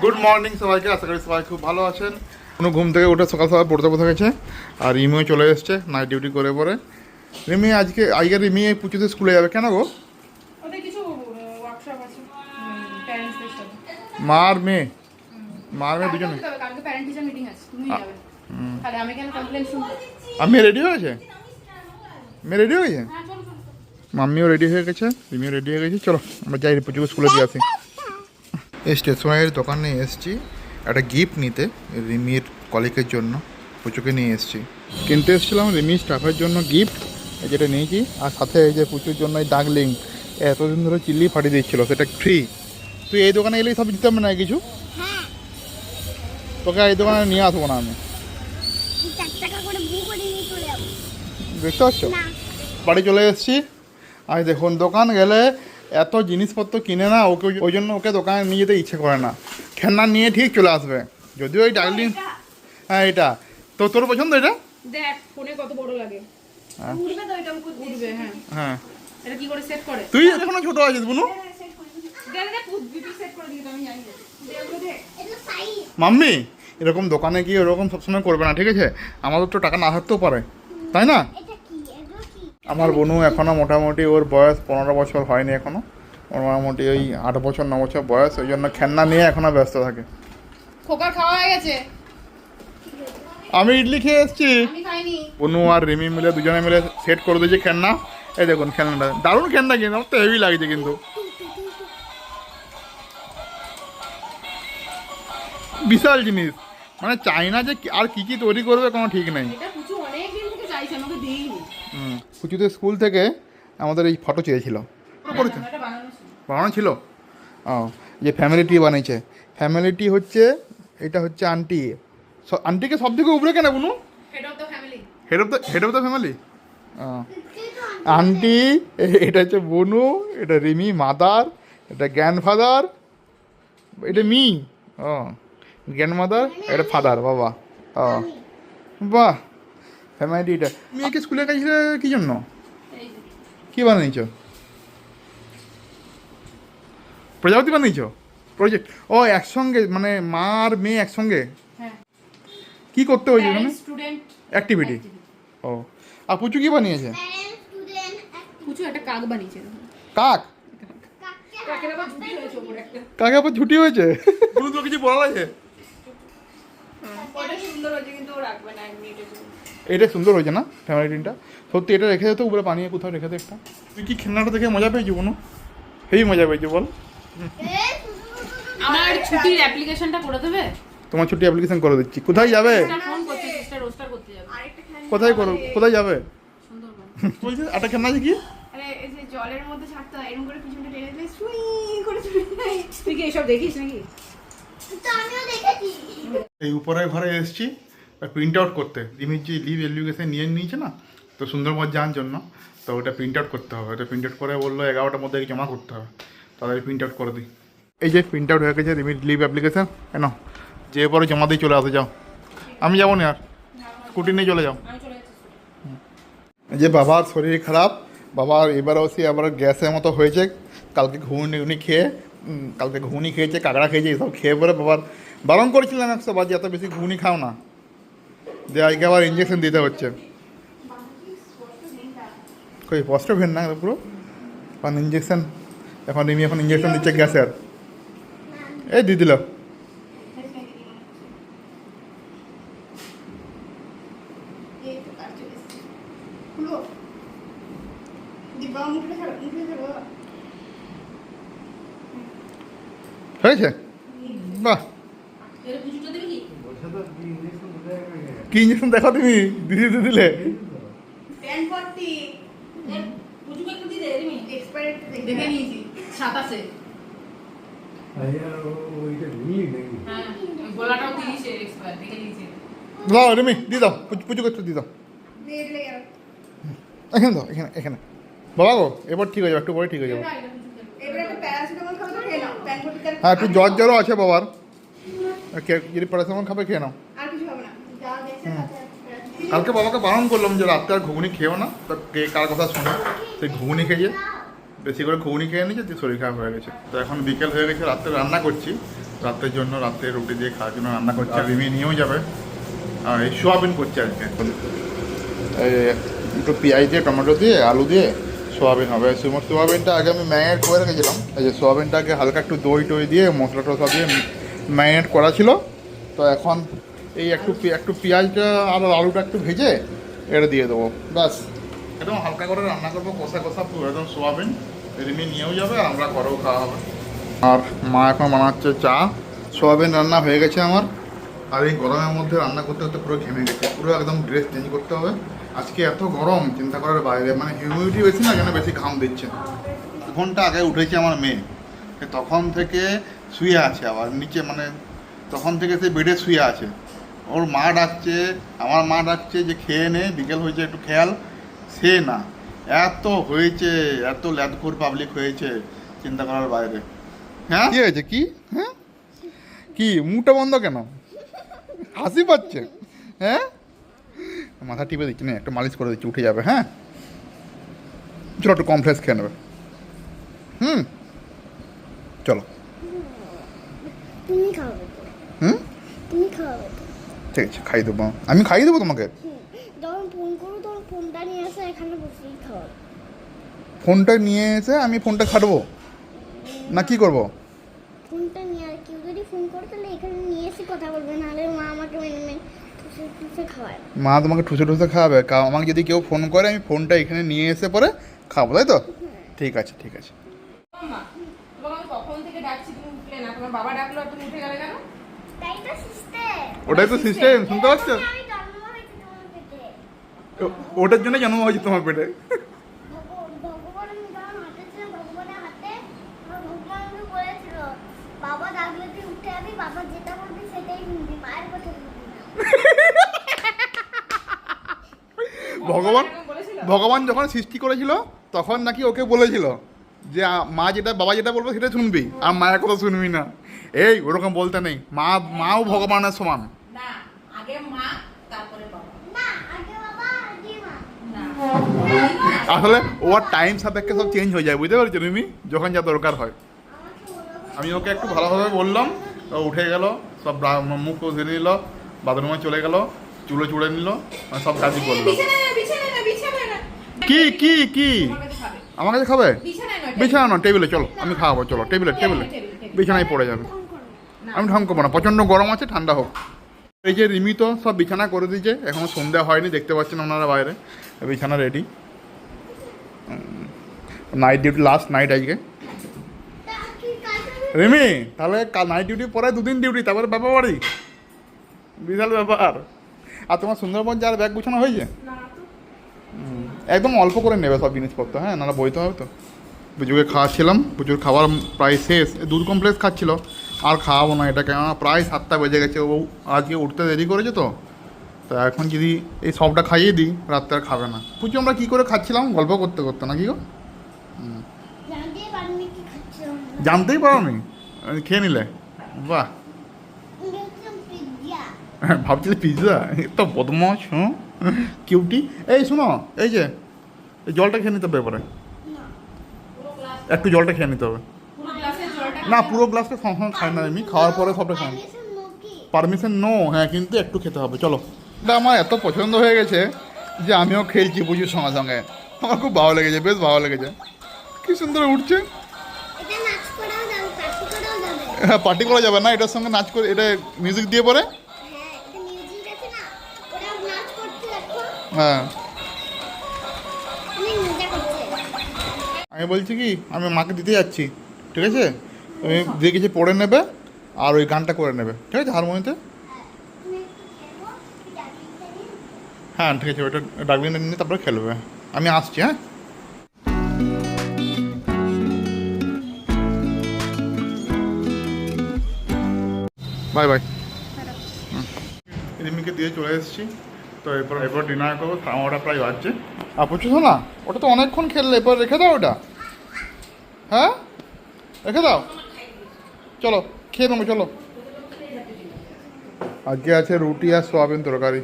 Good morning সবাইকে, আশা করি সবাই খুব ভালো আছেন। কোনো ঘুম থেকে উঠে সকাল সকাল পড়তে বসে গেছে, আর রিমিও চলে এসছে নাইট ডিউটি করে পরে। রিমি আজকে রিমি পুজোতে স্কুলে যাবে কেন গো? ওদের কিছু ওয়ার্কশপ আছে প্যারেন্টসদের সাথে। মার মেয়ে দুজনে। কালকে প্যারেন্ট টিচার মিটিং আছে, তুমি যাবে। তাহলে আমি কেন কমপ্লেইন শুনবো? আমি রেডি হয়েছে? মেয়ে রেডি হয়েছে? হ্যাঁ চল চল। মাম্মিও রেডি হয়ে গেছে, রিমিও রেডি হয়ে গেছে। চলো আমরা যাই পুজো স্কুলে দিয়ে আসি। এই স্টেশনারির দোকানে এসেছি একটা গিফট নিতে রিমির কলিগের জন্য। পুচুকে নিয়ে এসেছি, কিনতে এসেছিলাম রিমির স্টাফের জন্য গিফট, যেটা নিয়েছি। আর সাথে এই যে পুচুর জন্য এই ডার্লিং এতদিন ধরে চিল্লি ফাটিয়ে দিচ্ছিল, সেটা ফ্রি। তুই এই দোকানে এলেই সব দিতে হবে না কিছু? তোকে এই দোকানে নিয়ে আসবো না আমি, দেখতে পাচ্ছ? বাড়ি চলে এসেছি। আর দেখুন দোকান গেলে এত জিনিসপত্র কিনে না, ওকে ওই জন্য ওকে দোকানে নিয়ে যেতে ইচ্ছে করে না। খেলনা নিয়ে ঠিক চলে আসবে। যদিও ওই ডার্লিং, হ্যাঁ এটা তো তোর পছন্দ? এটা দেখ ফোনে কত বড় লাগে। উঠবে তো, এটা উঠবে। হ্যাঁ হ্যাঁ, এটা কি করে সেট করে? তুই এখনো ছোট আছিস বুনু। দে দে বিপি সেট করে দিই, আমি জানি। দে ওগুলো দে। মাম্মি এরকম দোকানে গিয়ে ওরকম সবসময় করবে না, ঠিক আছে? আমাদের তো টাকা না থাকতেও পারে, তাই না? আমার বোনু এখনও মোটামুটি ওর বয়স 15 বছর হয়নি এখনও, ওর মোটামুটি ওই 8 বছর 9 বছর বয়স, ওই জন্য খেলনা নিয়ে এখনও ব্যস্ত থাকে। খোকার খাওয়া হয়ে গেছে? আমি ইডলি খেয়ে এসেছি। আমি খাইনি। বনু আর রিমি মিলে দুজনে মিলে সেট করে দিয়েছে খেলনা। এই দেখুন খেলনাটা দারুণ খেলনা, কিন্তু আমার তো হেভি লাগছে কিন্তু। বিশাল জিনিস, মানে চাইনা যে আর কি কি তৈরি করবে কোনো ঠিক নেই। এটা কিছু অনেক দিন থেকে চাইছে, আমাকে দেইনি। কুচুতে স্কুল থেকে আমাদের এই ফটো চেয়েছিল, করেছে এটা বানানো ছিল। বানানো ছিল। ও, যে ফ্যামিলি টি বানিয়েছে। ফ্যামিলি টি হচ্ছে, এটা হচ্ছে আন্টি। আন্টিকে সব থেকে উপরে কেন বুনু? Head of the family. Head of the family. Aunty, এটা হচ্ছে বনু, এটা রিমি মাদার, এটা গ্র্যান্ডফাদার, এটা মি, ও গ্র্যান্ডমাদার, এটা ফাদার, বাবা। ও বাহ, ফ্যামিলিটা। মেয়েকে স্কুলে গেছিলে কী জন্য? এই যে কী বানিয়েছ? প্রজাপতি বানিয়েছ? প্রজেক্ট? ও একসঙ্গে, মানে মা আর মেয়ে একসঙ্গে হ্যাঁ, কী করতে হয়েছে ওখানে? Student activity. ও, আর পুচু কী বানিয়েছে? কিছু একটা কাক বানিয়েছে। কাক? কাকের আবার ঝুটি হয়েছে উপরে একটা। কাকে আবার ছুটি হয়েছে? কোনো তো কিছু বলা আছে? ওটা সুন্দর হয়েছে, কিন্তু ও রাখবে না, এমনি এটা জন্য। এটা সুন্দর হয়েছে না ফ্যামিলি টিনটা? সত্যি এটা রেখে যেত উপরে, বানিয়ে কোথাও রেখে দে একটা। তুই কি খেলনাটা দেখে মজা পেয়েছি কোনো? হেভি মজা পেয়েছি বল। আমার ছুটির অ্যাপ্লিকেশনটা করে দেবে? তোমার ছুটি অ্যাপ্লিকেশন করে দিচ্ছি। কোথায় যাবে? ফোন করছে, সিস্টার রোস্টার করতে যাবে। কোথায় করো, কোথায় যাবে? সুন্দরবন। বলছে একটা খেলনা আছে কি? আরে এই যে জলের মধ্যে ছাড়তে হয়, এরকম করে পিছনটা টেনে দিলে সুই করে চলে যায়। তুই কি এসব দেখিস নাকি? তো আমিও দেখেছি। এই উপরের ঘরে এসেছি প্রিন্ট আউট করতে। রিমির যে লিভ এডুকেশন নিয়ে নিয়েছে না, তো সুন্দরবন যাওয়ার জন্য, তো ওটা প্রিন্ট আউট করতে হবে। ওটা প্রিন্ট আউট করে বললো 11টার মধ্যে জমা করতে হবে, তাদের প্রিন্ট আউট করে দিই। এই যে প্রিন্ট আউট হয়ে গেছে রিমির লিভ অ্যাপ্লিকেশন, কেন যে পরে জমা দিয়ে চলে আসে। যাও, আমি যাবো না আর, স্কুটি নিয়ে চলে যাও। আমি চলে যাচ্ছি। যে বাবার শরীর খারাপ, বাবার এবারও সে আবার গ্যাসের মতো হয়েছে। কালকে ঘুগনি খেয়ে, কালকে ঘুগনি খেয়েছে, কাঁকড়া খেয়েছে, এসব খেয়ে পরে বাবার বারণ করেছিলাম 100 বার যে এত বেশি ঘুগনি খাও না। যে আজকে আবার ইঞ্জেকশন দিতে হচ্ছে। কই স্পষ্ট ভেন না পুরো, কারণ ইঞ্জেকশন এখন রিমি এখন ইঞ্জেকশন দিচ্ছে গ্যাসের। এই দিয়ে দিল। এই তো কাজ চলেছে। খুলো। দিবা মুখে ছাড়ো, মুখে ছাড়ো। হয়েছে? বাহ, এর পুজোটা দেবে কি? কি ইঞ্জেকশন দেখো তুমি, দিদি দিলে। প্যান পট্টি এর পুজোকে একটু দিয়ে দে রিমি। এক্সপায়ার দেখে নিয়েছি 27-এ। হ্যাঁ, ওই গলাটাও 30-এ এক্সপায়ার, দেখে নিয়েছি। দাও রিমি, দিয়ে দাও, পুজো করতে দিয়ে দাও। দিয়ে দিলে গেল। এখানে দাও, এখানে এখানে। বাবা গো, এবার ঠিক হয়ে যাবে, একটু পরে ঠিক হয়ে যাবে। এটা এটা পুজো দেবে। এবারে একটা প্যারাসিটামল খাবে তো খেয়ে নাও। প্যান পট্টি তার হ্যাঁ, একটু জ্বরও আছে বাবার, যদি প্যারাসিটামল খাবে খেয়ে নাও। আর কিছু হবে না। যা দেখছেন তাতে প্যারাসিটামল। কালকে বাবাকে বারণ করলাম যে রাত্রে আর ঘুগনি খেও না, তো কে কার কথা শোনে, সেই ঘুগনি খেয়ে বেশি করে ঘুগনি খেয়ে নিয়েছে, দিয়ে শরীর খারাপ হয়ে গেছে। তো এখন বিকেল হয়ে গেছে, রাত্রে রান্না করছি। রাতের জন্য, রাত্রে রুটি দিয়ে খাওয়ার জন্য রান্না করছে। আর রিমি নিয়েও যাবে। আর এই সোয়াবিন করছে আজকে। এই একটু পেঁয়াজ দিয়ে, টমেটো দিয়ে, আলু দিয়ে সোয়াবিন হবে। সোয়াবিনটা আগে আমি ম্যারিনেট করে রেখেছিলাম। এই যে সোয়াবিনটাকে হালকা একটু দই টই দিয়ে, মশলা টসলা দিয়ে ম্যারিনেট করা ছিল। তো এখন এই একটু পেঁয়াজটা আর আলুটা একটু ভেজে এটা দিয়ে দেবো, ব্যাস। একদম হালকা করে রান্না করবো, কষা কষা পুরো একদম সোয়াবিন। রিমি নিয়েও যাবে, আর আমরা ঘরেও খাওয়া হবে। আর মা এখন বানাচ্ছে চা। সোয়াবিন রান্না হয়ে গেছে আমার। আর এই গরমের মধ্যে রান্না করতে করতে পুরো ঘেমে গেছে, পুরো একদম ড্রেস চেঞ্জ করতে হবে। আজকে এত গরম চিন্তা করার বাইরে, মানে হিউমিডিটি বেশি না, কেন বেশি ঘাম দিচ্ছে। ঘন্টা আগে উঠেছে আমার মেয়ে, তখন থেকে শুয়ে আছে আবার নিচে, মানে তখন থেকে সে বেডে শুয়ে আছে। ওর মা ডাকছে, আমার মা ডাকছে যে খেয়ে নে, বিকেল হয়েছে একটু খেয়াল, সে না। এত হয়েছে, এত ল্যাদখোর পাবলিক হয়েছে চিন্তা করার বাইরে। হ্যাঁ কি হয়েছে? কি হ্যাঁ কি মুখটা বন্ধ কেন? হাসি পাচ্ছে? হ্যাঁ মাথা টিপে দিচ্ছি, না একটু মালিশ করে দিচ্ছি, উঠে যাবে। হ্যাঁ চলো একটু কমপ্লেক্স খেয়ে নেবে। চলো। তুমি খাওয়াবে তো? তুমি খাওয়াবে তো? ঠিক আছে, খাই দেবো। আমি খাইয়ে দেবো তোমাকে। যখন ফোন করো তখন ফোনটা নিয়ে এসে এখানে বসেই খাওয়াবে। ফোনটা নিয়ে এসে আমি ফোনটা খাটবো না কি করবো? ফোনটা নিয়ে, আর কেউ যদি ফোন করে তাহলে এখানে নিয়ে এসে কথা বলবে, নাহলে মা আমাকে মেনে ঠুসে ঠুসে খাওয়ায়। মা তোমাকে ঠুসে ঠুসে খাওয়াবে? আমাকে যদি কেউ ফোন করে আমি ফোনটা এখানে নিয়ে এসে পরে খাবো, তাই তো? ঠিক আছে ঠিক আছে। মা, তোমাকে আমি কখন থেকে ডাকছি, তুমি উঠলে না। তোমার বাবা ডাকলো আর তুমি উঠে গেলে কেন? তাই তো সিস্টেম। ওটাই তো সিস্টেম, শুনতে পাচ্ছ? আমি জন্ম হয়েছি তোমার পেটে। ওটার জন্য জন্ম হয়েছে তোমার পেটে। ভগবান যখন হাতে ছিল, ভগবানের হাতে আমার ভগবান আমাকে বলেছিল, বাবা ডাকলে তুই উঠে যাবি, বাবা যেটা বলবি সেটাই শুনবি, মায়ের কথা শুনবি না। ভগবান এরকম বলেছিল? ভগবান যখন সৃষ্টি করেছিল তখন নাকি ওকে বলেছিল যে মা যেটা, বাবা যেটা বলবে সেটা শুনবি, আর মায়ের কথা শুনবি না। এই ওরকম বলতে নেই, মাও ভগবানের সমান। না, আগে মা তারপরে বাবা। না, আগে বাবা আগে মা। না, আসলে ওর টাইম সাপেক্ষে সব চেঞ্জ হয়ে যায়, বুঝতে পারছো তুমি, যখন যা দরকার হয়। আমাকে বলো। আমি ওকে একটু ভালোভাবে বললাম, ও উঠে গেল, সব মুখ ধুয়ে নিল, বাথরুমে চলে গেল, চুলো চুড়ে নিল, মানে সব কাজই করলো। বিছানায় না, বিছানায় না, বিছানায় না। কি কি কি তোমার কাছে খাবে। আমার কাছে খাবে? বিছানায় নয়, বিছানা না, টেবিলে চলো, আমি খাওয়াবো, চলো টেবিলে টেবিলে। বিছানায় পড়ে যাবে। আমি ঢং করবো না, প্রচণ্ড গরম আছে, ঠান্ডা হোক। এই যে রিমি তো সব বিছানা করে দিয়েছে, এখনো সন্ধ্যা হয়নি, দেখতে পাচ্ছেন ওনারা বাইরে। বিছানা ready. Night duty, last night আজকে। তা কি কাজ হবে? রিমি তাহলে নাইট ডিউটি পরে 2 দিন ডিউটি, তারপরে ব্যাপার বাড়ি, বিশাল ব্যাপার। আর তোমার সুন্দরবন যার ব্যাগ গুছানো হয়েছে? না তো। একদম অল্প করে নেবে সব জিনিসপত্র, হ্যাঁ, নাহলে বইতে হবে তো। পুজোকে খাওয়াচ্ছিলাম, পুজোর খাবার প্রায় শেষ, দুধ কমপ্লেক্স খাচ্ছিল। আর খাওয়াবো না এটা, কেননা প্রায় 7টা বেজে গেছে, ও আজকে উঠতে দেরি করেছে তো। তো এখন যদি এই সবটা খাইয়ে দিই, রাত্রে আর খাবে না। পুজো আমরা কী করে খাচ্ছিলাম গল্প করতে করতে, না কি গো? জানতে পারিনি কি খাচ্ছিলাম। জানতেই পারো নি, খেয়ে নিলে? বাহ, দেখলাম পিজ্জা। ভাবছিলে পিৎজা? তো বদমাস, হুঁ কিউটি। এই শোনো, এই যে এই জলটা খেয়ে নিতে হবে এবারে, না, একটু জলটা খেয়ে নিতে হবে। পুরো গ্লাসের জলটা না, পুরো গ্লাসটা সঙ্গে সঙ্গে খাই না আমি, খাওয়ার পরে সবটা খাই। পারমিশন নো কি? পারমিশন নো, হ্যাঁ, কিন্তু একটু খেতে হবে। চলো, এটা আমার এত পছন্দ হয়ে গেছে যে আমিও খেলছি পুজোর সঙ্গে সঙ্গে। আমার খুব ভালো লেগেছে, বেশ ভালো লেগেছে। কি সুন্দর উঠছে। এটা নাচ করাও যাবে, পার্টি করাও যাবে। হ্যাঁ, পার্টি করা যাবে না, এটার সঙ্গে নাচ করে, এটা মিউজিক দিয়ে পরে। হ্যাঁ, এটা মিউজিক আছে না, ওরা নাচ করছে দেখো, হ্যাঁ, অনেক মজা করছে। আমি বলছি কি, আমি মাকে দিতে যাচ্ছি, ঠিক আছে? তুমি দিয়ে কিছু পড়ে নেবে, আর ওই গানটা করে নেবে, ঠিক আছে, হারমোনিয়ামতে। তুমি একটু খেলো, কি ডাকিংটা নিয়ে। হ্যাঁ ঠিক আছে, ওইটা ডাকবিনটা নিয়ে তারপরে খেলবে। আমি আসছি, হ্যাঁ। Bye bye. রিমিকে দিয়ে চলে এসেছি, তো এরপর ডিনার করবো, খাওয়াটা প্রায় বাজছে। আর বুঝছো না, ওটা তো অনেকক্ষণ খেললে, এরপর রেখে দাও ওটা। হ্যাঁ রেখে দাও, চলো খেয়ে নেবো, চলো। আজকে আছে রুটি আর সোয়াবিন তরকারি।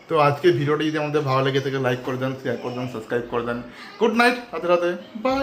তো আজকে ভিডিওটি যদি আমাদের ভালো লেগে থাকে, লাইক করে দেন, শেয়ার করে দেন, সাবস্ক্রাইব করে দেন। গুড নাইট, রাতে রাতে, বাই।